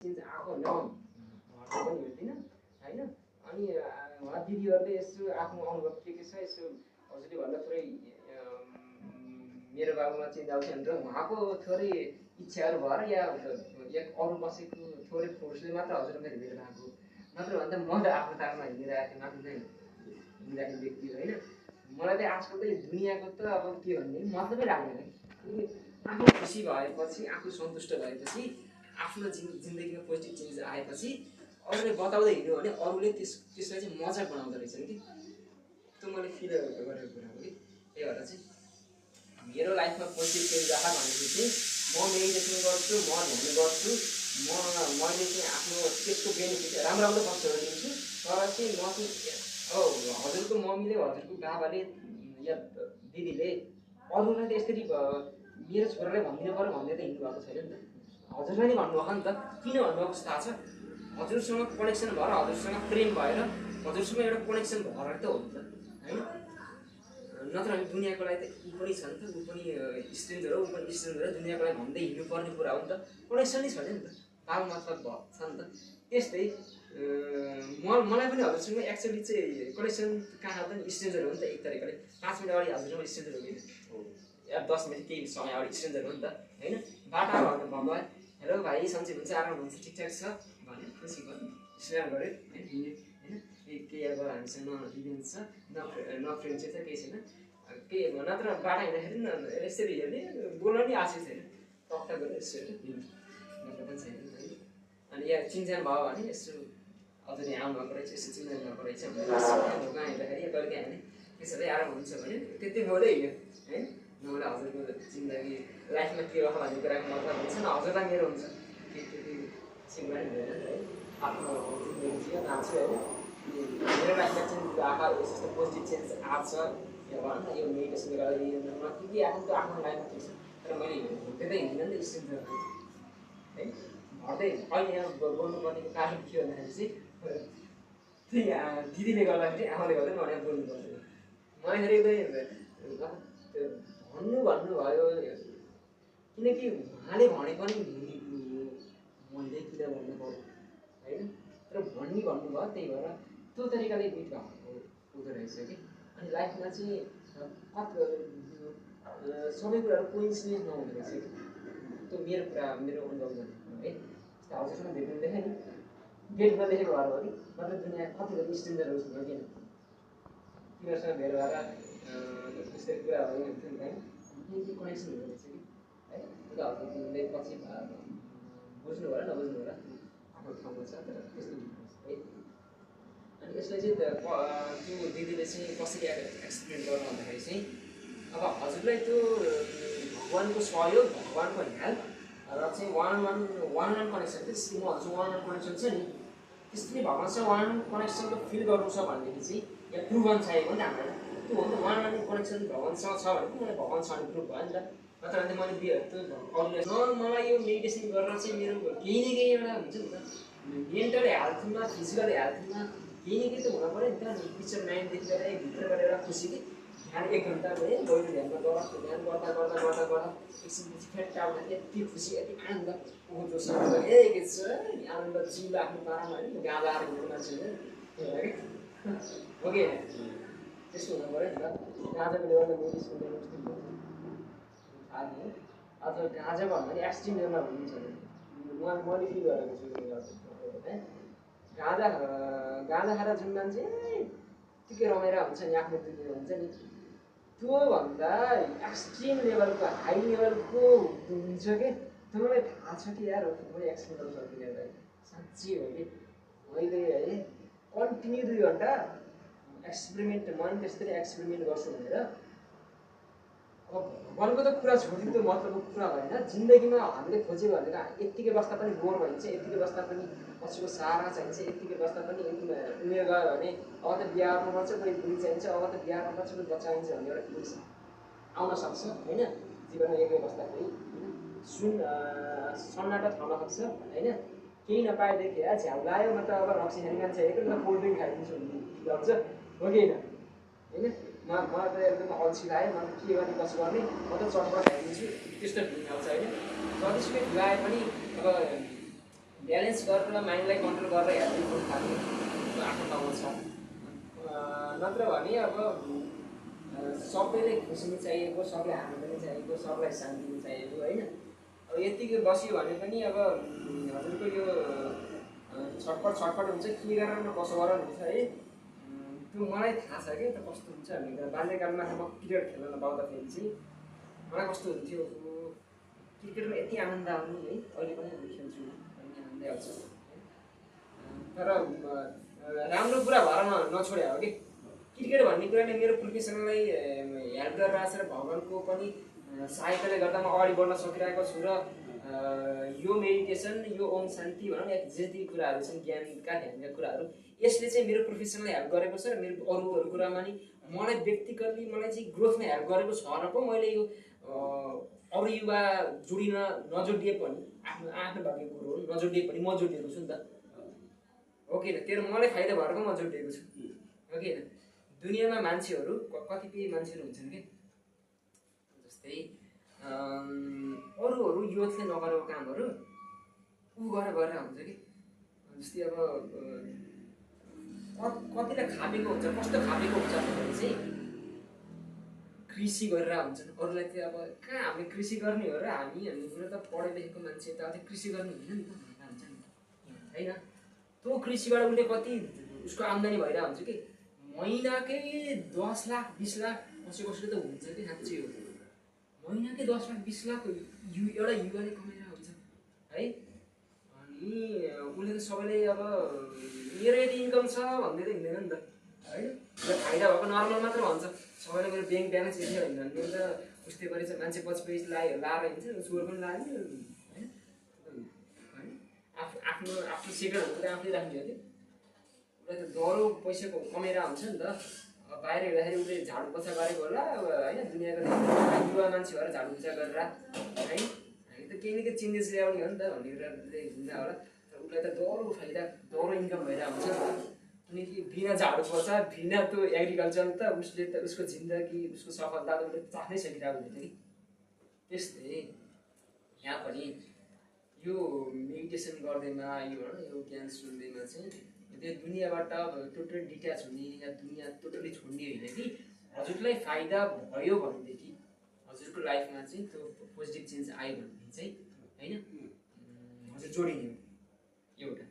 Change आएको न पनि हेर्दिनँ होइन। अनि उहाँ दिदीहरूले यसो आफ्नो अनुभव के छ यसो हजुरले भन्दा पुरै मेरो बाबुमा चेन्ज आउँछ भनेर उहाँको थोरै इच्छाहरू भएर या अरू बसेको थोरै फोर्सले मात्र हजुरलाई हिँडेर आएको नत्र भन्दा म त आफ्नो तालमा हिँडिरहेको थिएँ मात्र हिँडिरहेको व्यक्ति होइन। मलाई चाहिँ आजकल चाहिँ दुनियाँको त अब के भन्ने मतलबै लाग्दैन। आफू खुसी भएपछि आफू सन्तुष्ट भएपछि आफ्नो जिन्दगीमा पोजिटिभ चेन्ज आएपछि अरूले बताउँदै हिँड्यो भने अरूले त्यसलाई चाहिँ मजाक बनाउँदो रहेछन् कि त्यो मैले फिल गरेको कुरा हो कि। त्यही भएर चाहिँ मेरो लाइफमा पोजिटिभ चेन्ज आयो भनेपछि चाहिँ म मेडिटेसन गर्छु, म ध्यान गर्छु, मैले चाहिँ आफ्नो त्यसको बेनिफिट राम्रो राम्रो पक्षहरू लिन्छु। तर चाहिँ म चाहिँ अब हजुरको मम्मीले हजुरको बाबाले या दिदीले अरूलाई त यसरी मेरो छोराले भनिदिनु पऱ्यो भन्दै त हिँड्नु भएको छैन नि त। हजुरलाई नै भन्नुभएको नि त। किन भन्नुभएको जस्तो थाहा छ? हजुरसँग कनेक्सन भएर हजुरसँग प्रेम भएर हजुरसँग एउटा कनेक्सन भएर त हो नि त होइन। नत्र भने दुनियाँको लागि त ऊ पनि छ नि त, ऊ पनि स्ट्रेन्जर हो, ऊ पनि स्ट्रेन्जर हो, दुनियाँको लागि भन्दै हिँड्नुपर्ने कुरा हो नि त। कनेक्सनै छैन नि त, ताल मतलब छ नि त। त्यस्तै मलाई पनि हजुरसँग एक्चुअली चाहिँ कनेक्सन कहाँ त नि स्ट्रेन्जर हो नि त एक तरिकाले। 5 मिनट अगाडि हजुरसँग स्ट्रेन्जर हो कि या 10 मिनट केही समय अगाडि स्ट्रेन्जर हो नि त होइन। बाटो भन्नुभयो हेलो भाइ सन्चै हुन्छ आराम हुन्छ ठिकठाक छ भन्यो, खुसी भयो, स्नेह गऱ्यो होइन। केही अब हामीसँग न इभेन्ट छ न फ्रेन्डसिप छ केही छैन केही नत्र बाटो हिँड्दाखेरि न यसरी हेर्ने बोल्न नि आशा छैन टक्क गरेर यसो हेर्नु नत्र पनि छैन होइन। अनि यहाँ चिनजान भयो भने यसो हजुर यहाँ आउनुभएको रहेछ यसो चिन्जान भएको रहेछ भनेर ढोका हिँड्दाखेरि कहिले काहीँ भने त्यसरी आराम हुन्छ भने त्यति बोल्दै हिँड्यो है। नभए हजुरको जिन्दगी लाइफमा के रह भन्ने कुराको मतलब हुन्छ न हजुरलाई मेरो हुन्छ त्यति सिङ्गल हुँदैन है। आफ्नो जिन्दगी जीवन आएको होइन। मेरो लाइफमा चेन्ज आएको यस्तो पोजिटिभ चेन्ज आएको छ भनौँ न। यो मेडिटेसन गरेर यो के आफ्नो त आफ्नो लाइफमा के छ तर मैले हिँड्दै हिँड्दैन नि स्ट्रेन्जर है भर्दै अहिले यहाँ बोल्नुपर्नेको कारण के भन्दाखेरि चाहिँ त्यही दिदीले गर्दाखेरि आमाले गर्दा मलाई बोल्नु पर्दैन। मलाई फेरि एकदमै भन्नुभयो किनकि उहाँले भने पनि मैले किन भन्नु पर्यो होइन। तर भन्नुभयो त्यही भएर त्यो तरिकाले बिट भएको हुँदो रहेछ कि। अनि लाइफमा चाहिँ सबै कुराहरू कोइन्सिडेन्स नहुँदो रहेछ कि। त्यो मेरो कुरा मेरो अनुभव गरेको है। जस्तो हजुरसँग भेट्नु देखेँ नि गेटमा देखेको भएर हो कि नत्र दुनियाँ कतिको स्ट्रेन्जरहरू छ किन तिनीहरूसँग भेट भएर त्यस्तै कुरा भयो हुन्थ्यो नि होइन। केही कनेक्सन हुँदो रहेछ कि है। त्यो त हजुरले पछि बुझ्नु होला नबुझ्नु होला आफ्नो ठाउँमा छ तर त्यस्तो है। अनि यसलाई चाहिँ त्यो दिदीले चाहिँ कसरी एक्सप्लेन गर्नु भन्दाखेरि चाहिँ अब हजुरलाई त्यो भगवान्को सहयोग भगवान्को हेल्प र चाहिँ वान वान कनेक्सन त्यसरी म हजुर वान कनेक्सन छ नि त्यसरी भगवान्सँग वान कनेक्सनको फिल गर्नु छ भनेदेखि चाहिँ या प्रुभन चाहिएको नि त हामीलाई त्यो हो नि त। वान कनेक्सन भगवान्सँग छ भने मलाई भगवान्सँग प्रुभ भयो नि त। नत्र भने मैले त्यो मलाई यो मेडिटेसन गरेर चाहिँ मेरो केही न केही एउटा हुन्छ नि त मेन्टल हेल्थमा फिजिकल हेल्थमा केही न केही त हुन पऱ्यो नि त। पिक्चर माइन्डदेखि लिएर भित्रबाट एउटा खुसी कि ध्यान 1 घन्टा भयो गहिरो ध्यानमा ध्यान गर्दा गर्दा गर्दा गर्दा एकछिनपछि फेरि आउँदा यति खुसी यति आनन्द ऊ जोस के छ आनन्द जिउले आफ्नो पारामा होइन गाँदा आएर हिँड्ने मान्छे होइन हो कि त्यस्तो हुनु पऱ्यो नि त। गाँजाको लेभलमा मेडिसिन गर्नु अथवा गाँजा भन्दा नि एक्सट्रिम लेभलमा भन्नुहुन्छ भने मैले फिल गरेको छु है। गाँजा खाएर जुन मान्छे यत्तिकै रमाइरहेको हुन्छ नि आफ्नो दिदीले हुन्छ नि त्योभन्दा एक्सट्रिम लेभलको हाई लेभलको हुन्छ कि त्यो मलाई थाहा छ कि यार मैले एक्सप्लेन गर्नु सक्दिनँ एउटा साँच्ची हो कि। मैले है कन्टिन्यू 2 घन्टा एक्सपेरिमेन्ट मैले त्यसरी एक्सपेरिमेन्ट गर्छु भनेर अब भगवान्को त कुरा छोड्नु त्यो मतलबको कुरा भएन। जिन्दगीमा हामीले खोज्यो भनेर यत्तिकै बस्दा पनि बोर भइन्छ, यत्तिकै बस्दा पनि पछिको सहारा चाहिन्छ, यत्तिकै बस्दा पनि उमेर गयो भने अब त बिहा गर्नुपर्छ कोही बुढी चाहिन्छ, अब त बिहा गर्नुपर्छ कोही बच्चा चाहिन्छ भन्ने एउटा फिलिङ्स आउन सक्छ होइन। जीवनमा एक्लै बस्दाखेरि सन्नाटा थाउन सक्छ होइन। केही नपाएदेखि झ्याउलायो म त अब रक्सी खाने मान्छे हेरेको नि त कोल्ड ड्रिङ्क खाइदिन्छु भन्ने लाग्छ हो कि होइन। मलाई त एकदम अल्छी लाग्यो म के गर्ने कसो गर्ने म त चटपट खाइदिन्छु त्यस्तो फिलिङ आउँछ होइन। जतिसुकै ढिलाए पनि अब ब्यालेन्स गरेर माइन्डलाई कन्ट्रोल गरेर हेल्दी फुड खानु आफ्नो ठाउँमा छ। नत्र भने अब सबैले खुसी चाहिएको, सबलाई हार्नु पनि चाहिएको, सबलाई शान्ति पनि चाहिएको होइन। अब यतिकै बस्यो भने पनि अब हजुरको यो छटपट हुन्छ, के गरेर कसो गरेर हुन्छ है। त्यो मलाई थाहा छ कि त कस्तो हुन्छ भन्ने कुरा। बाल्यकालमा म क्रिकेट खेल्न नपाउँदाखेरि चाहिँ मलाई कस्तो हुन्थ्यो, क्रिकेटमा यति आनन्द आउने है, अहिले पनि हामी खेल्छु अनि आनन्दै आउँछ। तर राम्रो कुरा भएर नछोडे हो कि क्रिकेट भन्ने कुराले मेरो प्रोफेसनलाई हेल्प गरिरहेको छ र भगवान्को पनि सहायताले गर्दा म अगाडि बढ्न सकिरहेको छु। र यो मेडिटेसन, यो ओम शान्ति भनौँ न, जति कुराहरू छन् ज्ञानका ध्यानका कुराहरू, यसले चाहिँ मेरो प्रोफेसनलाई हेल्प गरेको छ र मेरो अरू कुरामा नि मलाई व्यक्तिगतले मलाई चाहिँ ग्रोथमा हेल्प गरेको छ र पो मैले यो अरू युवा जोडिन नजोडिए पनि आफ्नो भाग्य कुरो हो, नजोडिए पनि म जोडिएको छु नि त, हो कि होइन। तेरो मलाई फाइदा भएर म जोडिएको छु, हो कि होइन। दुनियाँमा मान्छेहरू कतिपय मान्छेहरू हुन्छन् कि जस्तै अरूहरू युथले नगरेको कामहरू ऊ गरेर हुन्छ कि। जस्तै अब कतिलाई खापेको हुन्छ, कस्तो खापेको हुन्छ भने चाहिँ कृषि गरेर हुन्छन्। अरूलाई चाहिँ अब कहाँ हामी कृषि गर्ने हो र हामी कुरा त पढे लेखेको मान्छे त अझै कृषि गर्ने होइन नि त भनेर हुन्छ नि होइन। त्यो कृषिबाट उसले कति उसको आम्दानी भइरहेको हुन्छ कि महिनाकै 10 लाख 20 लाख कसैले त हुन्छ कि साँच्चै हो, महिनाकै 10 लाख 20 लाख एउटा युवाले कमाइरहेको हुन्छ है। अनि उसले त सबैले अब मेरो यति इन्कम छ भन्दै त हिँड्दैन नि त होइन। फाइदा भएको नर्मल मात्र भन्छ, सबैले मेरो ब्याङ्क ब्यालेन्स यति होइन भने त उस्तै गरी चाहिँ मान्छे पछि लाएर हिँड्छ, सुगर पनि लाने होइन। आफ्नो सेक्रेटहरू त आफूले राख्ने हो कि। उसलाई त डह्रो पैसाको कमाइरहेको हुन्छ नि त। बाहिर हिँड्दाखेरि उसले झाडु पोछा गरेको होला होइन, दुनियाँको युवा मान्छे भएर झाडु पोछा गरेर है, हामी त केही न केही चेन्जेस ल्याउने हो नि त भन्ने कुराले हिँड्दा होला। तर उसलाई त डह्रो फाइदा, डह्रो इन्कम भइरहेको हुन्छ नि त। अनि बिना झाडु पोछा, बिना त्यो एग्रिकल्चर त उसले त उसको जिन्दगी, उसको सफलता त उसले चाख्नै सकिरहेको हुँदैन कि। त्यस्तै यहाँ पनि यो मेडिटेसन गर्दैमा, यो ज्ञान सुन्दैमा चाहिँ त्यो दुनियाँबाट टोटली डिट्याच हुने या दुनियाँ टोटली छोड्ने होइन कि। हजुरलाई फाइदा भयो भनेदेखि हजुरको लाइफमा चाहिँ त्यो पोजिटिभ चेन्ज आयो भनेदेखि चाहिँ होइन हजुर जोडिने हो एउटा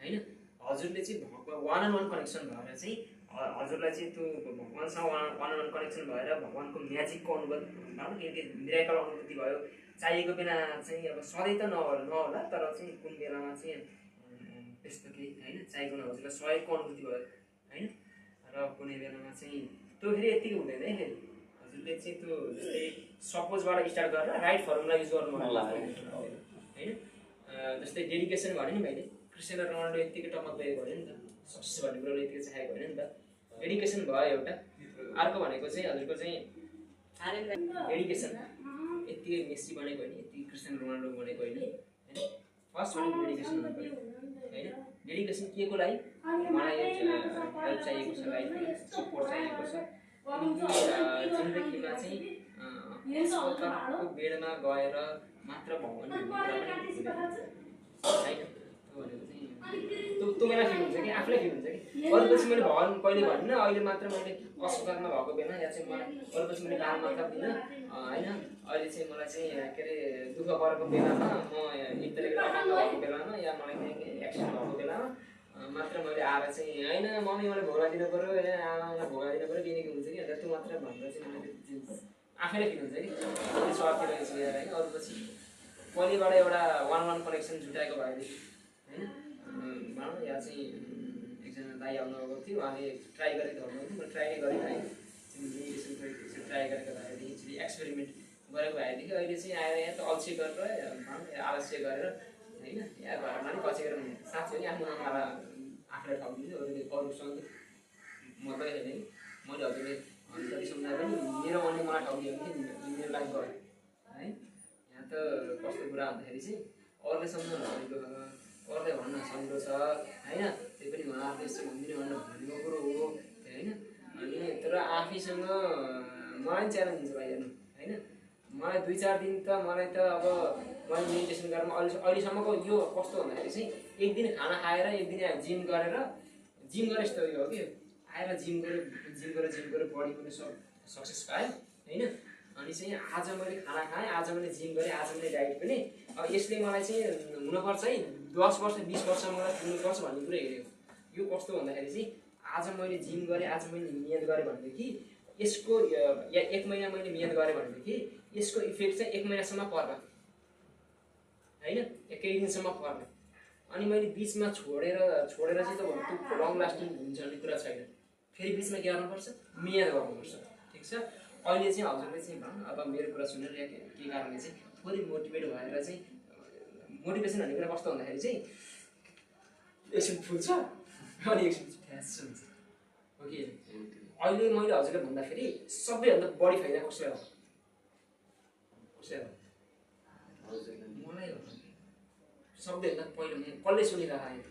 होइन। हजुरले चाहिँ वान अन वान कनेक्सन भएर चाहिँ हजुरलाई चाहिँ त्यो भगवान्सँग वान अन वान कनेक्सन भएर भगवान्को म्याजिकको अनुभव के मिराकल अनुभूति भयो। चाहिएको बेला चाहिँ अब सधैँ त नहोला, तर चाहिँ कुन बेलामा चाहिँ त्यस्तो केही होइन चाहिएको बेला हजुरलाई सहयोगको अनुभूति भयो होइन। र कुनै बेलामा चाहिँ त्यो फेरि यत्तिकै हुँदैन है। फेरि हजुरले चाहिँ त्यो जस्तै सपोजबाट स्टार्ट गरेर राइट फर्मुला युज गर्नु होइन। जस्तै डेडिकेसन भने नि मैले क्रिस्टियानो रोनाल्डो यत्तिकै टपक गएको होइन नि त, सक्सेस भन्ने कुराले यत्तिकै चाहेको होइन नि त। डेडिकेसन भयो एउटा। अर्को भनेको चाहिँ हजुरको चाहिँ डेडिकेसन यत्तिकै मेस्सी बनेको होइन, यत्तिकै क्रिस्टियानो रोनाल्डो बनेको होइन। फर्स्ट भनेको डेडिकेसन हुनु पऱ्यो होइन। डेडिकेसन के को लागि, मलाई हेल्प चाहिएको छ, लाइफमा सपोर्ट चाहिएको छ। अनि जिन्दगीमा चाहिँ अस्पतालको बेडमा गएर मात्र भगवान् होइन। त्यो बेला फिल हुन्छ कि आफूलाई फिल हुन्छ कि अरूपछि मैले भगवान् कहिले भनिनँ। अहिले मात्र मैले अस्पतालमा भएको बेला या चाहिँ मलाई अरूपछि मैले काम मात्र दिनँ होइन। अहिले चाहिँ मलाई चाहिँ के अरे दुःख परेको बेलामा, म एक तरिकाले अपाङ्ग भएको बेलामा या मलाई केही एक्सिडेन्ट भएको बेलामा मात्र मैले आएर चाहिँ होइन मम्मी मलाई भोगा दिनु पऱ्यो या आमालाई भोगा दिनु पऱ्यो किनकि हुन्छ कि अन्त त्यो मात्र भनेर चाहिँ मैले आफैले फिल हुन्छ कि स्वार्थी रहेछ होइन। अरूपछि पहिलेबाट एउटा वान वान कनेक्सन जुटाएको भएदेखि होइन भनौँ या चाहिँ एकजना दाइ आउनुभएको थियो, उहाँले ट्राई गरेको भन्नुभयो, म ट्राई गरेको है मेडिटेसन ट्राई गरेको भएदेखि एक्सपेरिमेन्ट गरेको भएदेखि अहिले चाहिँ आएर यहाँ त अल्छी गरेर भनौँ आलस्य गरेर होइन यहाँ घरमा नि पछि गरेर साँच्चै पनि आफ्नो नाममा आफूलाई ठाउँदिन्छु। अरूसँग मतलब छैन कि मैले हजुरले जति सम्झाए पनि मेरो मनले मलाई ठाउँदियो भने मेरो लाइफ गयो है। यहाँ त कस्तो कुरा भन्दाखेरि चाहिँ अरूले सम्झाउनु भनेको अरूले भन्न सजिलो छ होइन, त्यही पनि उहाँहरूले यस्तो भनिदिनु भनेको कुरो हो होइन। अनि तर आफैसँग मलाई च्यालेन्ज हुन्छ भाइ हेर्नु होइन। मलाई 2-4 दिन त मलाई त अब मैले मेडिटेसन गरेर अहिलेसम्मको यो कस्तो भन्दाखेरि चाहिँ एक दिन खाना खाएर एक दिन जिम गरे जस्तो यो हो कि आएर जिम गरेर बडी पनि सक्सेस पाएँ होइन। अनि चाहिँ आज मैले खाना खाएँ, आज मैले जिम गरेँ, आज मैले डाइट पनि। अब यसले मलाई चाहिँ हुनुपर्छ है 10 वर्ष 20 वर्ष मलाई पुग्नुपर्छ भन्ने कुरा हेऱ्यो। यो कस्तो भन्दाखेरि चाहिँ आज मैले जिम गरेँ, आज मैले मिहिनेत गरेँ भनेदेखि यसको या 1 महिना मैले मिहिनेत गरेँ भनेदेखि यसको इफेक्ट चाहिँ 1 महिनासम्म पर्ला होइन, एकै दिनसम्म पर्ला। अनि मैले बिचमा छोडेर चाहिँ त भन्नु त्यो लङ लास्टिङ हुन्छ भन्ने कुरा छैन। फेरि बिचमा के गर्नुपर्छ, मिहिनेत गर्नुपर्छ। ठिक छ, अहिले चाहिँ हजुरले चाहिँ भनौँ अब मेरो कुरा सुनेर के कारणले चाहिँ थोरै मोटिभेट भएर चाहिँ मोटिभेसन भन्ने कुरा कस्तो भन्दाखेरि चाहिँ एकछिन फुल्छ अनि एकछिन फ्यास हुन्छ हो कि। अहिले मैले हजुरले भन्दाखेरि सबैभन्दा बढी फाइदा कसलाई हो मलाई हो। सबैभन्दा पहिलो कसले सुनिरहेको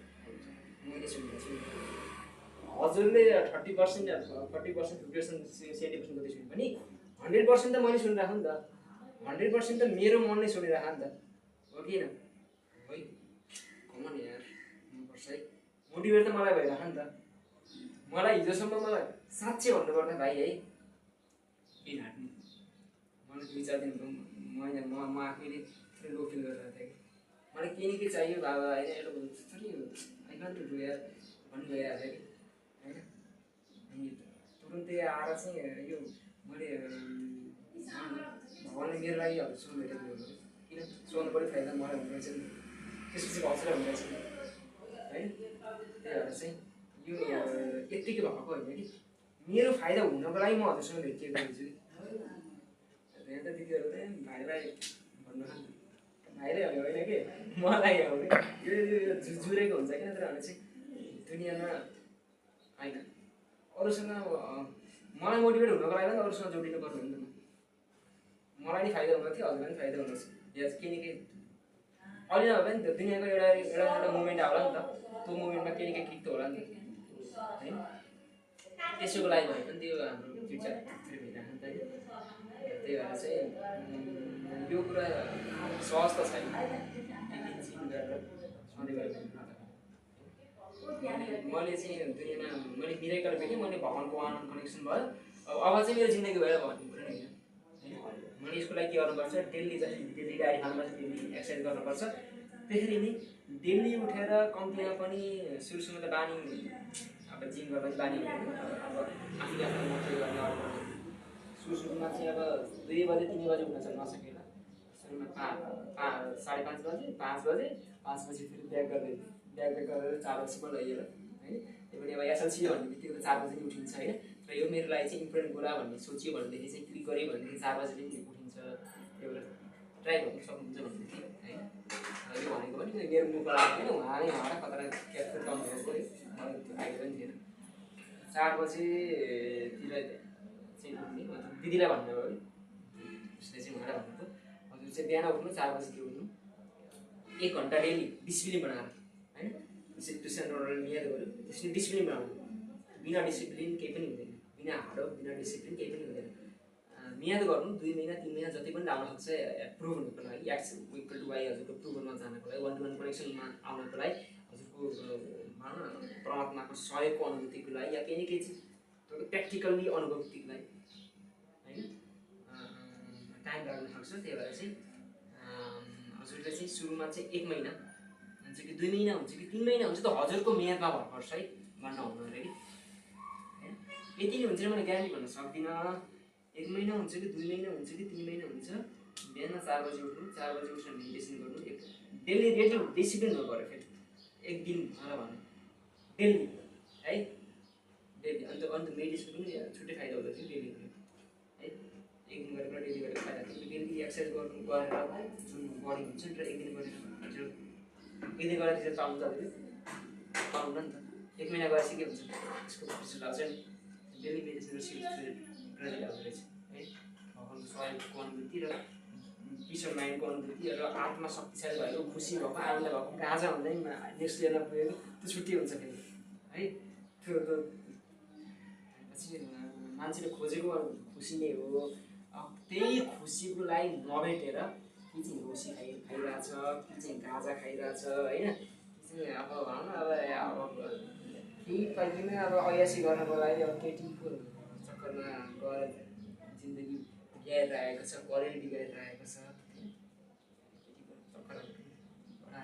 मैले सुनिरहेको छु। हजुरले 30%, 40%, 50%, 70% मात्रै सुन्यो भने 100% त मैले सुनिरहेको नि त। 100% त मेरो मनले सुनिरहेको नि त हो कि होइन है। कमन यार मनपर्छ है, मोटिभेट त मलाई भइरहेको नि त। मलाई हिजोसम्म मलाई साँच्चै भन्नुपर्दा भाइ है केही ढाँट्नु मलाई 2-4 दिन म आफैले लो फिल गरिरहेको थिएँ कि मलाई केही न केही चाहियो बाबा होइन। एउटा आइकन टु यार भन्नु गइरहेको थियो कि होइन। अनि तुरुन्तै आएर चाहिँ यो मैले भगवान्ले मेरो लागि हजुरसँग भेटेको किन सोध्नु पऱ्यो फाइदा मलाई हुने रहेछ नि, त्यसपछि हजुरलाई हुने रहेछ होइन। त्यही भएर चाहिँ यो यत्तिकै भएको होइन कि मेरो फाइदा हुनको लागि म हजुरसँग भेटिएको हुन्छु कि। यहाँ त दिदीहरू चाहिँ भाइलाई भन्नु भाइले हो होइन कि मलाई हो कि यो जुरेको हुन्छ कि नत्र भने चाहिँ दुनियाँमा होइन अरूसँग मलाई मोटिभेट हुनको लागि त अरूसँग जोडिनु पर्ने हो नि त। मलाई नि फाइदा हुन थियो, हजुरलाई नि फाइदा हुनुहोस्। या केही न केही अहिले नभए पनि दुनियाँको एउटा मुभमेन्ट आउला नि त, त्यो मुभमेन्टमा केही न केही किक त होला नि त होइन। त्यसोको लागि भयो भने त्यो हाम्रो फ्युचर भइरहेको नि त होइन। त्यही भएर चाहिँ यो कुरा सहज त छैन जिम गरेर सधैँभरि मैले चाहिँ दुनियाँमा मैले मिरेकल भेटेँ, मैले भगवानको वान कनेक्सन भयो। अब चाहिँ मेरो जिन्दगी भएर भन्ने कुरा नै होइन। मैले यसको लागि के गर्नुपर्छ, डेली डाइट खानुपर्छ, डेली एक्सर्साइज गर्नुपर्छ। त्यसरी नै डेली उठेर कम्तीमा पनि सुरुमा त बानी अब जिम गर्दा पनि बानी हुँदैन। अब आफूले आफ्नो मोटिभेट गर्ने अर्को सुरुमा चाहिँ अब 2 बजे 3 बजे उठ्न चाहिँ नसकेर सुरुमा 5:30 बजे 5 बजे फेरि ब्याक गरेर 4 बजीसम्म लैएर होइन। त्यो पनि अब एसएलसी भन्ने बित्तिकै त 4 बजी नै उठिन्छ होइन। र यो मेरो लागि चाहिँ इम्पोर्टेन्ट कुरा भन्ने सोचियो भनेदेखि चाहिँ क्लिक गरेँ भनेदेखि 4 बजी नै उठिन्छ। त्यो भएर ट्राई गर्नु सक्नुहुन्छ भनेदेखि होइन। यो भनेको पनि मेरो मुखको लागि होइन, उहाँले कता क्याप्चर गर्नुभएको है, मलाई त्यो आइडिया पनि थिएन। 4 बजीतिर चाहिँ उठ्ने मतलब दिदीलाई भन्नुभयो कि उसले चाहिँ उहाँलाई भन्नुभयो हजुर चाहिँ बिहान उठ्नु 4 बजीतिर उठ्नु 1 घन्टा डेली डिसिप्लिन बनाएर होइन। नियत गर्यो त्यसले डिसिप्लिन बनाउनु। बिना डिसिप्लिन केही पनि हुँदैन, बिना हार्डवर्क बिना डिसिप्लिन केही पनि हुँदैन। मिहिनेत गर्नु 2 महिना 3 महिना जति पनि लाउन सक्छ प्रुभ हुनुको लागि, एक्स इक्वल टु वाइ हजुरको प्रुभ गर्न जानको लागि, 1-to-1 कनेक्सनमा आउनको लागि, हजुरको भनौँ न परमात्माको सहयोगको अनुभूतिको लागि या केही न केही चाहिँ प्र्याक्टिकल्ली अनुभूतिको लागि होइन टाइम लाग्न सक्छ। त्यही भएर चाहिँ हजुरले चाहिँ सुरुमा चाहिँ 1 महिना हुन्छ कि 2 महिना हुन्छ कि 3 महिना हुन्छ त हजुरको मिहिनेतमा भर पर्छ है गर्न हुनु अरे कि होइन। यति नै हुन्छ मैले ग्यारेन्टी भन्न सक्दिनँ। 1 महिना हुन्छ कि 2 महिना हुन्छ कि 3 महिना हुन्छ। बिहान 4 बजी उठ्नु, 4 बजी उठेर मेडिटेसन गर्नु, डेली डिसिप्लिन हुनु पऱ्यो। फेरि 1 दिन भनेर भन्नु डेली है, डेली। अन्त मेडिटेसन पनि छुट्टै फाइदा हुँदो रहेछ डेली है। 1 दिन गरेर डेली गरेर फाइदा हुन्छ। डेली एक्सर्साइज गरेर जुन बडी हुन्छ नि त 1 दिन गरेर हजुर 1 दिन गरेर रिजल्ट पाउनु जाँदैन पाउनु नि त। 1 महिना गरेपछि के हुन्छ यसको रिजल्ट आउँछ नि। डेली मेडिटेसन र रिजल्ट आउँदो रहेछ है। भगवानको सहयोगको अनुभूति र पिस अफ माइन्डको अनुभूति र आत्मा शक्तिशाली भएको, खुसी भएको, आनन्द भएको, गाजा हुँदै नेक्स्ट लेभलमा पुगेको त्यो छुट्टी हुन्छ फेरि है। त्यो पछि मान्छेले खोजेको खुसी नै हो। त्यही खुसीको लागि नभेटेर कि चाहिँ रोसी खाइरहेछ, कि चाहिँ गाजा खाइरहेछ होइन, कि चाहिँ अब भनौँ न अब केही कहिलेमै अब अयासी गर्नको लागि अब केटीको चक्करमा गएर जिन्दगी बिगाएर आएको छ, करियर बिगाएर आएको छ। केटीको चक्करमा एउटा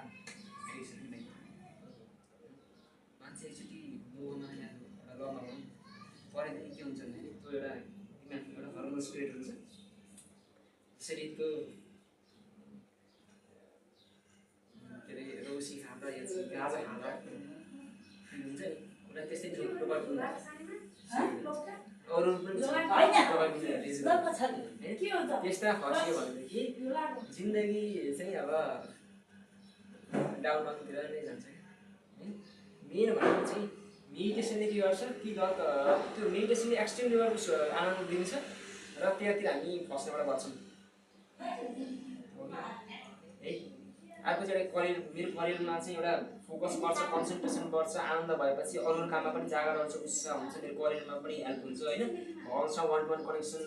मान्छे एकचोटि मोहमा एउटा लभमा परेदेखि के हुन्छ भने त्यो एउटा दिमागमा एउटा हर्मोन स्प्रेड हुन्छ। त्यसरी त्यो के अरे रोसी खाँदा या चाहिँ गाजा खाँदा हुन्छ नि एउटा त्यस्तै प्रभाव हुन्छ। अरू पनि त्यस्ता खस्यो भनेदेखि जिन्दगी चाहिँ अब डाउनतिर नै जान्छ। मेन भनेको चाहिँ मेडिटेसनले के गर्छ कि त्यो मेडिटेसनले एक्सट्रिम लेभलको आनन्द दिन्छ र त्यहाँतिर हामी फस्नबाट बच्छौँ है। अर्को चाहिँ करियर, मेरो करियरमा चाहिँ एउटा फोकस बढ्छ, कन्सन्ट्रेसन बढ्छ, आनन्द भएपछि अरू काममा पनि जागर आउँछ, उत्साह हुन्छ, मेरो करियरमा पनि हेल्प हुन्छ होइन। भगवान्सँग वान टु वान कनेक्सन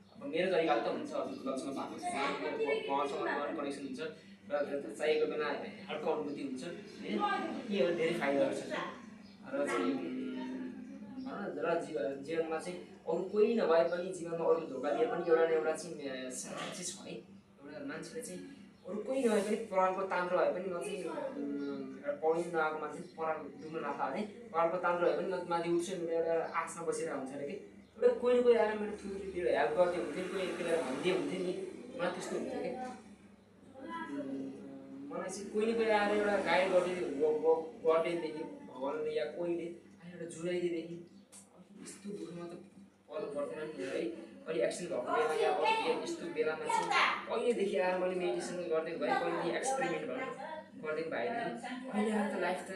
अब मेरो तरिकाले त हुन्छ, हजुरको लक्ष्यमा भएको छ, भगवान्सँग वान टु वान कनेक्सन हुन्छ र चाहिएको बेला हल्का अनुभूति हुन्छ होइन। यीहरू धेरै फाइदाहरू छ र चाहिँ र जीवनमा चाहिँ अरू कोही नभए पनि जीवनमा अरू धोका दिए पनि एउटा न एउटा चाहिँ साँच्चै छ है। एउटा मान्छेले चाहिँ अरू कोही नभए पनि परालको ताम्रो भए पनि म चाहिँ पौडी नआएको मान्छे पराल डुब्न नखा भने परालको ताम्रो भए पनि म माथि उठ्छु, मेरो एउटा आशमा बसेर हुन्छ अरे कि एउटा कोही न कोही आएर मेरो ठुलो हेल्प गर्दै हुन्थ्यो, कोही एकले भनिदिए हुन्थ्यो नि, मलाई त्यस्तो हुन्थ्यो कि मलाई चाहिँ कोही न कोही आएर एउटा गाइड गरिदिएदेखि भगवान्ले या कोहीले आएर एउटा जुराइदिएदेखि यस्तो दुःखमा त पर्नु पर्दैन नि है। अहिले एक्सिडेन्ट भएको बेला या यस्तो बेलामा चाहिँ कहिलेदेखि आएर मैले मेडिटेसन गरिदिएको भए, कहिले एक्सपेरिमेन्ट गरिदिएको भएदेखि अहिले आएर त लाइफ त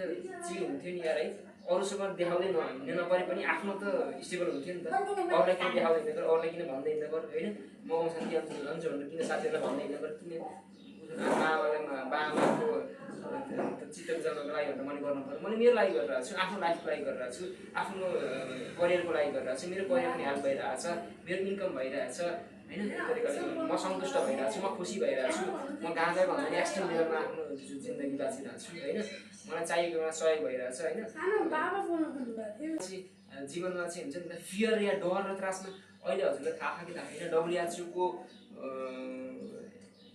चियो हुन्थ्यो नि यार है। अरूसँग देखाउँदै हिँड्नु नपरे पनि आफ्नो त स्टेबल हुन्थ्यो नि त। अरूलाई किन देखाउँदै हिँड्नु पर्यो, अरूलाई किन भन्दै हिँड्नु पर्यो होइन। म शान्ति हुन्छ भनेर किन साथीहरूलाई भन्दै हिँड्नु पर्यो, किन बाबाको चित्त बुझाउनको लागि भनेर मैले गर्नु पर्यो। मैले मेरो लागि गरिरहेको छु, आफ्नो लाइफको लागि गरिरहेको छु, आफ्नो करियरको लागि गरिरहेको छु, मेरो करियर पनि हेल्प भइरहेको छ, मेरो इन्कम भइरहेछ होइन। तरिकाले म सन्तुष्ट भइरहेको छु, म खुसी भइरहेको छु, म गाँजा भन्दा नि एक्सट्रिम लेभलमा आफ्नो जिन्दगी बाँचिरहेको छु होइन। मलाई चाहिएको बेला सहयोग भइरहेछ होइन। जीवनमा चाहिँ हुन्छ नि त फियर या डर र त्रासमा अहिले हजुरलाई थाहा कि थाहा छैन, WHO को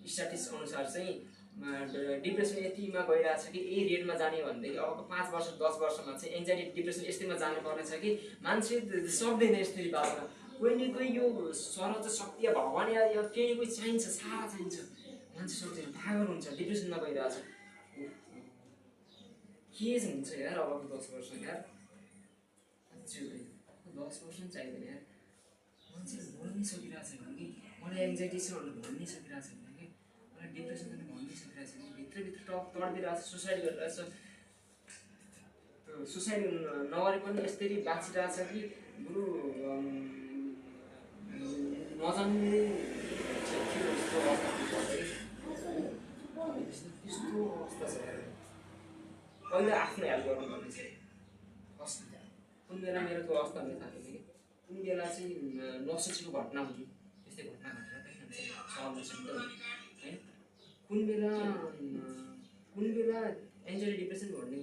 स्ट्याटिस्टिक्स अनुसार चाहिँ डिप्रेसन यतिमा गइरहेछ कि यही रेटमा जाने भनेदेखि अब 5 वर्ष 10 वर्षमा चाहिँ एङ्जाइटी डिप्रेसन यस्तैमा जानुपर्नेछ कि मान्छे सक्दैन यसरी बाँच्न। कोही न कोही यो सरल शक्ति या भगवान् या केही न कोही चाहिन्छ, सारा चाहिन्छ, मान्छे सक्दैन, पागल हुन्छ, डिप्रेसनमा गइरहेछ। के हुन्छ यार अबको 10 वर्ष यार 10 वर्ष पनि चाहिँदैन यार। मान्छे भन्न सकिरहेको छैन कि मलाई एङ्जाइटी छ भनेर भन्न सकिरहेको छैन कि मलाई डिप्रेसन पनि भन्न सकिरहेको छैन, भित्रभित्र तड्दिरहेछ, सुसाइड गरिरहेछ। त्यो सुसाइड नगरे पनि यस्तरी बाँचिरहेछ कि बरु नजान्ने त्यस्तो अवस्था छ। पहिला आफ्नो हेल्प गर्नुपर्ने छ फर्स्ट। कुन बेला मेरो त्यो अवस्था हुन थाल्यो कि कुन बेला चाहिँ नसोचेको घटना हुन्थ्यो, त्यस्तै घटना घटेर सल्भ सक्दैन है। कुन बेला एन्जाइटी डिप्रेसन भन्ने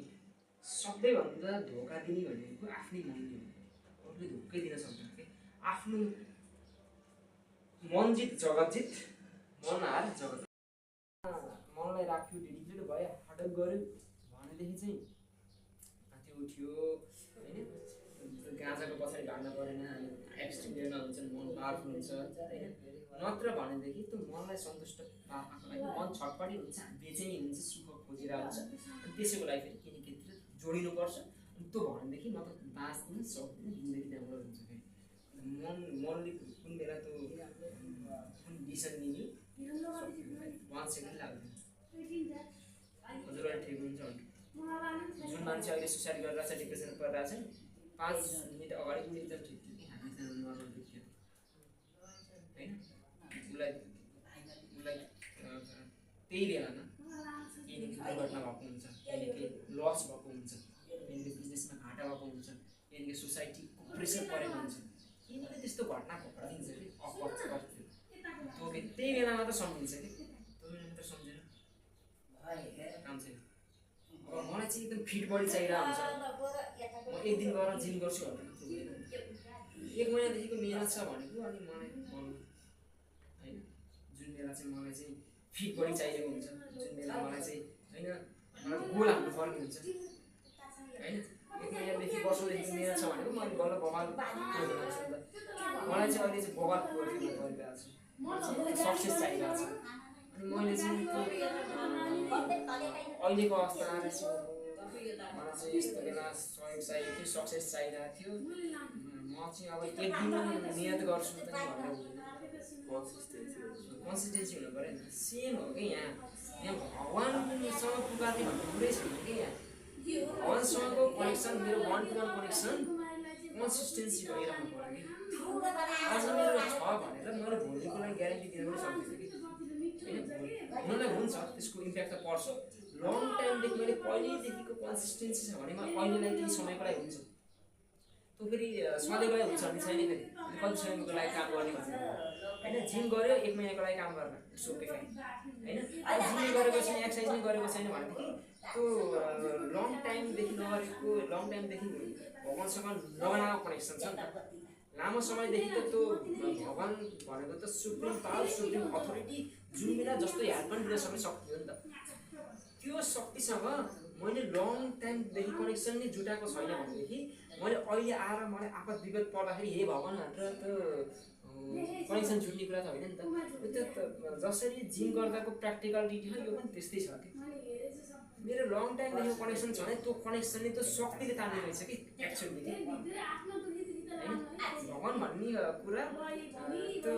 सबैभन्दा धोका दिने भनेको आफ्नै मनले हो। अरूले धोकै दिन सक्दैन कि आफ्नो मन जित जगत जित, मन हार जगत। मनलाई राख्यो, डेडिकेटेड भयो, हार्डवर्क गऱ्यो भनेदेखि चाहिँ माथि उठ्यो होइन। गाँजाको पछाडि भाग्न परेन, एक्सट्रिम लेभलमा हुन्छ, मन पावरफुल हुन्छ होइन। नत्र भनेदेखि त्यो मनलाई सन्तुष्ट पार्नको लागि मन छटपटी हुन्छ, बेचैनी हुन्छ, सुख खोजिरहेको हुन्छ। अनि त्यसैको लागि फेरि केही न केहीतिर जोडिनुपर्छ। अनि त्यो भनेदेखि न त बाँच्दैन सक्दैन, जिन्दगी त्यहाँबाट हुन्छ। फेरि मनले कुन बेला त्यो कुन डिसिसन लिने 1 सेकेन्ड लाग्दैन। हजुरलाई ठिक हुन्छ भने जुन मान्छे अहिले सुसाइड गरिरहेछ, डिप्रेसन परिरहेछ नि, 5 मिनट अगाडि पनि एकदम ठिक थियो कि हामी नर्मल देखियो होइन। उसलाई त्यही बेलामा केही न केही दुर्घटना भएको हुन्छ, केही न केही लस भएको हुन्छ, केही न केही बिजनेसमा घाटा भएको हुन्छ, केही न केही सोसाइटीको प्रेसर परेको हुन्छ, केही न केही त्यस्तो घटना घटिदिन्छ त्यही बेला मात्र सम्झिन्छ कि त्यो बेला मात्र सम्झेन काम छैन। अब मलाई चाहिँ एकदम फिट बडी चाहिरहेको हुन्छ, म एक दिन गएर जिम गर्छु भनेर हुँदैन। 1 महिनादेखिको मेहनत छ भनेको अनि मलाई भन्नु होइन, जुन बेला चाहिँ मलाई चाहिँ फिट बडी चाहिएको हुन्छ, जुन बेला मलाई चाहिँ होइन मलाई गोल हाल्नु पर्ने हुन्छ होइन, 1 महिनादेखि वर्षौँदेखि मेहनत छ भनेको मैले बल्ल बवाल बनाउँछु नि त। मलाई चाहिँ अहिले चाहिँ बवाल गरिरहेको छु, सक्सेस चाहिरहेको छ। अनि मैले चाहिँ अहिलेको अवस्था आएर चाहिँ मलाई चाहिँ यस्तो बेला सहयोग चाहिएको थियो, सक्सेस चाहिरहेको थियो। म चाहिँ अब 1 दिन नियत गर्छु त भनेर कन्सिस्टेन्सी हुनु पऱ्यो नि। सेम हो कि यहाँ भगवान्सँग पुकार्ने भन्ने कुरै छैन कि यहाँ। भगवान्सँगको कनेक्सन, मेरो 1-to-1 कनेक्सन कन्सिस्टेन्सी भइरहनु पऱ्यो कि। आज मेरो छ भनेर मैले भोलिको लागि ग्यारेन्टी दिन पनि सक्दिनँ कि होइन। हुनलाई हुन्छ, त्यसको इम्प्याक्ट त पर्छ। लङ टाइमदेखि मैले पहिल्यैदेखिको कन्सिस्टेन्सी छ भने अहिलेलाई केही समयको लागि हुन्छ, त्यो फेरि सधैँको लागि हुन्छ भने छैन। फेरि कति समयको लागि काम गर्ने भन्छ होइन। जिम गऱ्यो 1 महिनाको लागि काम गर्न इट्स ओके फाइन होइन। जिम गरेको छैन, एक्सर्साइज नै गरेको छैन भनेदेखि त्यो लङ टाइमदेखि नगरेको, लङ टाइमदेखि भगवान्सँग नबनाएको कनेक्सन छ नि त। लामो समयदेखि त त्यो भगवान् भनेको त सुप्रिम पावर, सुप्रिम अथोरिटी, जुन बेला जस्तो हेल्प पनि दिन सक्ने शक्ति हो नि त। त्यो शक्तिसँग मैले लङ टाइमदेखि कनेक्सन नै जुटाएको छैन भनेदेखि मैले अहिले आएर मलाई आपद विपद पर्दाखेरि हे भगवान् भनेर त्यो कनेक्सन जुट्ने कुरा त होइन नि त। त्यो जसरी जिम गर्दाको प्र्याक्टिकलिटी हो, यो पनि त्यस्तै छ कि मेरो लङ टाइमदेखि कनेक्सन छ भने त्यो कनेक्सनले त्यो शक्तिले तान्ने रहेछ कि एक्चुअली होइन। भगवान् भन्ने कुरा त्यो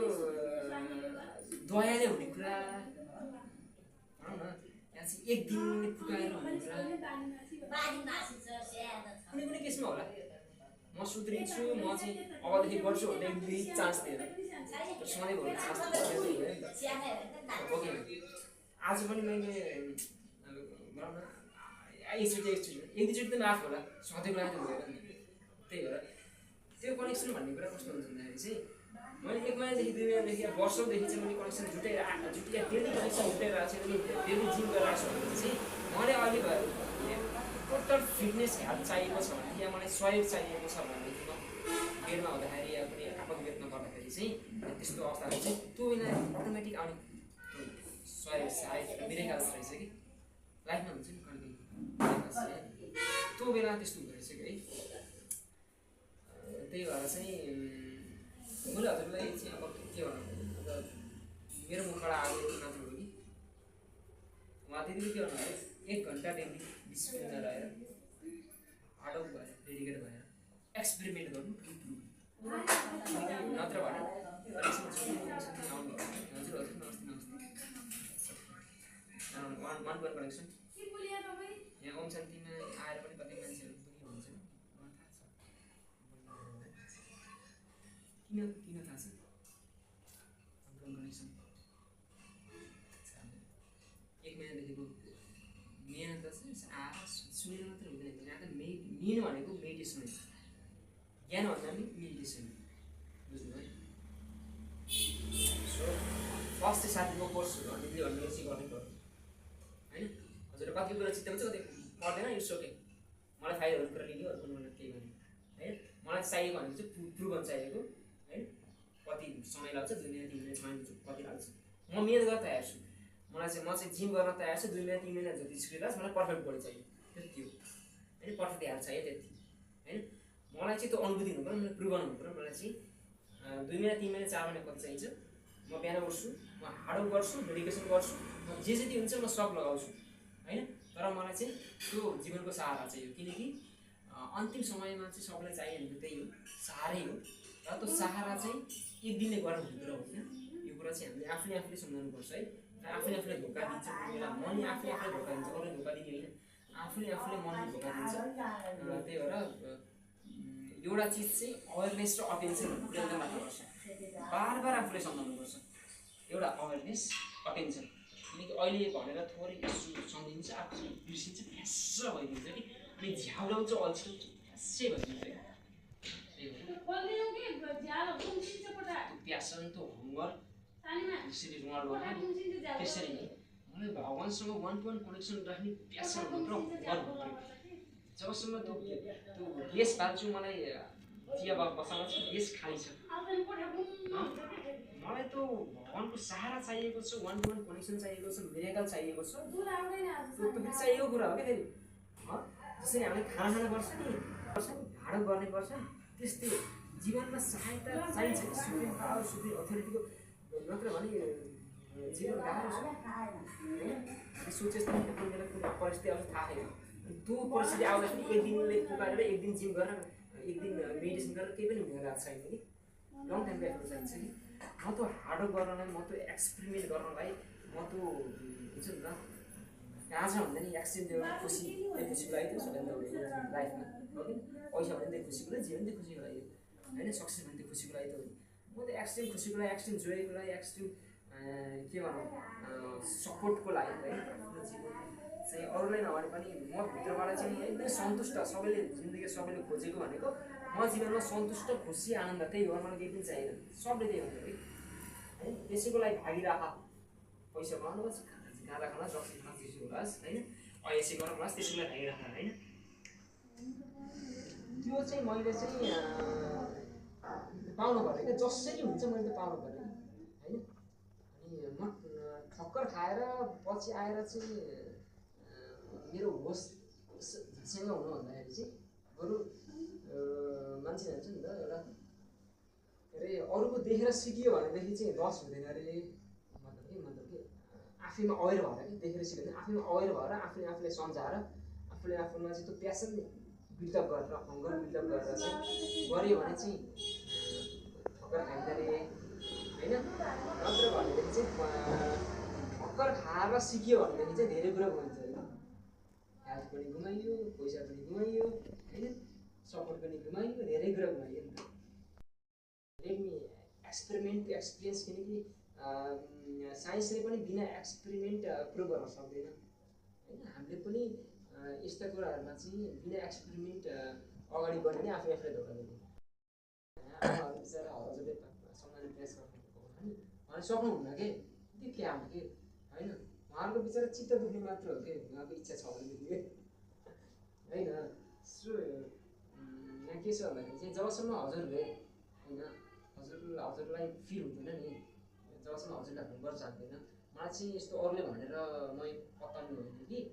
दयाले हुने कुरा भनौँ न। यहाँ चाहिँ 1 दिन पुकाएर हुने कुरा कुनै कुनै केसमा होला। म सुध्रिन्छु, म चाहिँ अबदेखि गर्छु भन्ने दुई चान्स दिएर सधैँ भयो चान्स दिएर नि त। ओके आज पनि मैले भनौँ न एकचोटि एक दुईचोटि त माफ होला, सधैँको लागि त हुँदैन नि। त्यही भएर त्यो कनेक्सन भन्ने कुरा कस्तो हुन्छ भन्दाखेरि चाहिँ मैले 1 महिनादेखि 2 महिनादेखि वर्षौँदेखि चाहिँ मैले कनेक्सन जुटाएर डेली कनेक्सन जुटाएर आएको छु, डेली जिम गरेर आएको छु भने चाहिँ मलाई अहिले भयो टोटल फिटनेस हेल्थ चाहिएको छ भने या मलाई सहयोग चाहिएको छ भनेदेखि म बेडमा हुँदाखेरि या कुनै आपद विपदमा पर्दाखेरि चाहिँ त्यस्तो अवस्थाहरू चाहिँ त्यो बेला अटोमेटिक आउने सहयोग सायद मिरेकल्स रहेछ कि लाइफमा हुन्छ नि कहिले त्यो बेला त्यस्तो हुँदो रहेछ कि है। त्यही भएर चाहिँ मैले हजुरलाई चाहिँ अब के भन्नु, मेरो मुखबाट आएको मात्र हो कि उहाँ त्यति के भन्नु 1 घन्टा डेली डिसिप्लिनमा रहेर हार्डवर्क भएर डेडिकेट भएर एक्सपेरिमेन्ट गर्नु नत्र भने हजुर हजुर नमस्ते वान कनेक्सन यहाँ ओम शान्तिमा आएर पनि कति मान्छेहरू पनि हुन्छ नि किन थाहा छ कनेक्सन 1 महिनादेखिको मेहनत चाहिँ सुनेर मात्र हुँदैन। यहाँ त मेन भनेको मेडिटेसन हो, ज्ञान भन्दा पनि मेडिटेसन बुझ्नुभयो। सो फर्स्ट चाहिँ साथीको कोर्सहरू अलिअलि हामीले चाहिँ गर्नै पर्यो होइन। हजुर कति कुरा चित्त हुन्छ कति पर्दैन, इट्स ओके। मलाई फाइदा हुने कुरा लिने अरू मलाई केही गर्ने होइन। मलाई चाहिएको भनेको चाहिँ प्रुभन चाहिएको होइन। कति समय लाग्छ 2 महिना 3 महिना 6 महिना कति लाग्छ म मेहनत गर्न तयार छु। म चाहिँ जिम गर्न तयार छु। 2 महिना 3 महिना जति स्क्रिलास मलाई पर्फेक्ट बडी चाहियो त्यति हो होइन। पर्फेक्ट हेल्थ चाहियो त्यति होइन। मलाई चाहिँ त्यो अनुभूति हुनु पऱ्यो, मलाई प्रुभन हुनु पऱ्यो। मलाई चाहिँ 2 महिना 3 महिना 4 महिना कति चाहिन्छ। म बिहान उठ्छु, म हार्डवर्क गर्छु, मेडिटेसन गर्छु, म जे जति हुन्छ म सब लगाउँछु होइन। तर मलाई चाहिँ त्यो जीवनको सहारा चाहियो किनकि अन्तिम समयमा चाहिँ सबैलाई चाहिने भनेको त्यही हो, सहारै हो। र त्यो सहारा चाहिँ 1 दिनले गरेर हुने कुरा होइन। यो कुरा चाहिँ हामीले आफूले सम्झाउनुपर्छ है। आफूले धोका दिन्छ बेला मनले आफूले धोका दिन्छ, अरूले धोका दिने होइन, आफूले मनले धोका दिन्छ। त्यही भएर एउटा चिज चाहिँ अवेरनेस र अटेन्सन पुर्याउन मात्र पर्छ। बार आफूले सम्झाउनुपर्छ एउटा अवेरनेस अटेन्सन। किनकि अहिले भनेर थोरै सम्झिन्छ, आफूले बिर्सिन्छ, फ्यास्स भइदिन्छ कि अनि झ्याउलाउँछ अल्छी फ्यास्सै भइदिन्छ क्या। त्यही भएर प्यासन त्यो हङ्गर श्री रोनाल्डो त्यसरी मलाई भगवान्सँग वान टु वान कनेक्सन राख्ने प्यासन हुनु जबसम्म त्यो देश बाँच्छु मलाई चिया बसाउन छ देश खाली छ मलाई त्यो भगवान्को सहारा चाहिएको छ वान टु वान कनेक्सन चाहिएको छ मिरेकल चाहिएको छ त्यो पनि चाहिएको कुरा हो क्या फेरि जसरी हामीले खाना खानुपर्छ नि भाडो गर्ने पर्छ त्यस्तै जीवनमा सहायता चाहिन्छ सुप्रिम पावर सुप्रिम अथोरिटीको नत्र भने जीवन गाह्रो छ सोचेस् त कुनै बेला कुनै परिस्थिति आउँछ थाहा छैन त्यो परिस्थिति आउँदा पनि एक दिनले पुकारेर एक दिन जिम गरेर एक दिन मेडिटेसन गरेर केही पनि हुने भएको छैन कि लङ टाइमको एफर्ट चाहिन्छ कि म त हार्डवर्क गर्नलाई म त एक्सपेरिमेन्ट गर्नलाई म त हुन्छ नि त कहाँ छ भन्दा नि एक्सिडेन्ट एउटा खुसीको लागि थियो सबैभन्दा लाइफमा हो कि पैसा भने त्यही खुसीको लागि जीवन त्यही खुसीको लागि होइन सक्सेस भने त्यही खुसीको लागि त हो म त एक्सट्रिम खुसीको लागि एक्सट्रिम जोयको लागि एक्सट्रिम के भनौँ सपोर्टको लागि है जीवन चाहिँ अरूलाई नभने पनि म भित्रबाट चाहिँ एकदमै सन्तुष्ट सबैले जिन्दगी सबैले खोजेको भनेको म जीवनमा सन्तुष्ट खुसी आनन्द त्यही हो मलाई केही पनि चाहिएन सबले त्यही हुन्छ है त्यसैको लागि भागिराख पैसा कमाउनुहोस् गाँदा खाना रक्सी खाना चिसो होलास् होइन यसै गरेर होलास् त्यसैको लागि भागिराख होइन त्यो चाहिँ मैले चाहिँ पाउनु पऱ्यो क्या जसरी हुन्छ मैले त पाउनु पऱ्यो होइन अनि म ठक्कर खाएर पछि आएर चाहिँ मेरो होस झसेङ्ग हुनु भन्दाखेरि चाहिँ बरु मान्छे भन्छ नि त एउटा के अरे अरूको देखेर सिकियो भनेदेखि चाहिँ लस हुँदैन अरे मतलब के आफैमा अवेर भएर कि देखेर सिक्यो भने आफैमा अवेर भएर आफूले आफूलाई सम्झाएर आफूले आफूमा चाहिँ त्यो प्यासन बिल्डअप गरेर हङ्गर बिल्डअप गरेर चाहिँ गऱ्यो भने चाहिँ ठक्कर खाइँदैन अरे होइन नत्र भनेदेखि चाहिँ ठक्कर खाएर सिक्यो भनेदेखि चाहिँ धेरै कुरा गुमाइन्छ हेल्थ पनि गुमाइयो पैसा पनि गुमाइयो होइन सपोर्ट पनि गुमाइयो धेरै कुरा गुमाइयो नि त लेट मी एक्सपेरिमेन्ट एक्सपिरियन्स किनकि साइन्सले पनि बिना एक्सपेरिमेन्ट प्रुभ गर्न सक्दैन होइन हामीले पनि यस्ता कुराहरूमा चाहिँ बिना एक्सपेरिमेन्ट अगाडि बढ्यो भने आफै आफूलाई धोका दिने आमाहरू बिचरा हजुरले सम्झाउने प्रयास गर्नुभएको हो नि उहाँले सक्नुहुन्न के त्यो के हाम्रो के होइन उहाँहरूको बिचरा चित्त दुख्ने मात्र हो कि उहाँको इच्छा छ भने होइन सो यहाँ के छ भन्दाखेरि चाहिँ जबसम्म हजुरले होइन हजुरलाई फिल हुँदैन नि जबसम्म हजुरलाई होमवर्क जान्दैन मलाई चाहिँ यस्तो अरूले भनेर म पत्ताउनु होइन कि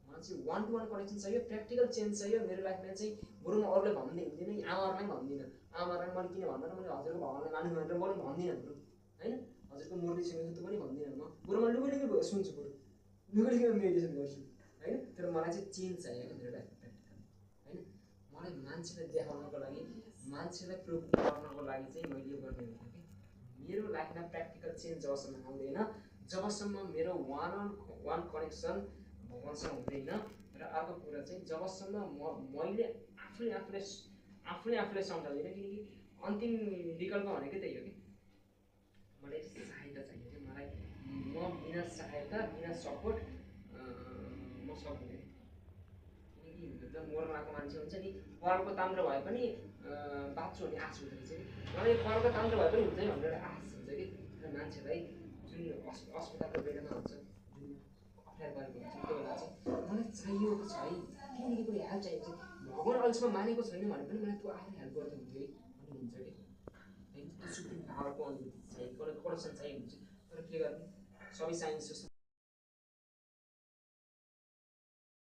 मलाई चाहिँ वान टु वान कनेक्सन चाहियो प्र्याक्टिकल चेन्ज चाहियो मेरो लाइफमा चाहिँ बरु म अरूलाई भन्दै हुँदैन आमाहरूलाई भन्दिनँ आमाहरूलाई मैले किन भन्दा मैले हजुरको भगवान्लाई मान्नु भनेर मैले भन्दिनँ बरु होइन हजुरको मुरली सुनेको त पनि भन्दिनँ म बरु म लुगुलिगु सुन्छु बरु लुगुलिगु मेडिटेसन गर्छु होइन तर मलाई चाहिँ चेन्ज चाहियो क्या मेरो लाइफमा प्र्याक्टिकल होइन मलाई मान्छेलाई देखाउनको लागि मान्छेलाई प्रुभ गर्नको लागि चाहिँ मैले यो गर्ने होइन कि मेरो लाइफमा प्र्याक्टिकल चेन्ज जबसम्म आउँदैन जबसम्म मेरो वान अन वान कनेक्सन भगवान्सँग हुँदैन र अर्को कुरा चाहिँ जबसम्म मैले आफूले सम्झाउँदिनँ किनकि अन्तिम विकल्प भनेको त्यही हो कि मलाई सहायता चाहियो कि मलाई म बिना सहायता बिना सपोर्ट म सक्दिनँ किनकि जब मर्न आएको मान्छे हुन्छ नि परको ताम्रो भए पनि बाँच्छु भन्ने आश हुँदो रहेछ कि मलाई परको ताम्रो भए पनि हुँदैन भनेर आश हुन्छ कि मान्छेलाई जुन अस्पतालको बेलामा हुन्छ जुन अप्ठ्यारो परेको हुन्छ त्यो बेला चाहिँ मलाई चाहिएको छ है किनकि कुनै हेल्प चाहिएको छ भगवान् अहिलेसम्म मानेको छैन भने पनि मलाई त्यो आफै हेल्प गर्दै हुन्थ्यो है भन्ने हुन्छ कि है त्यो सुप्रिम पावरको अनुभूति चाहियो कनेक्सन चाहियो हुन्छ तर के गर्ने सबै साइन्स जस्तो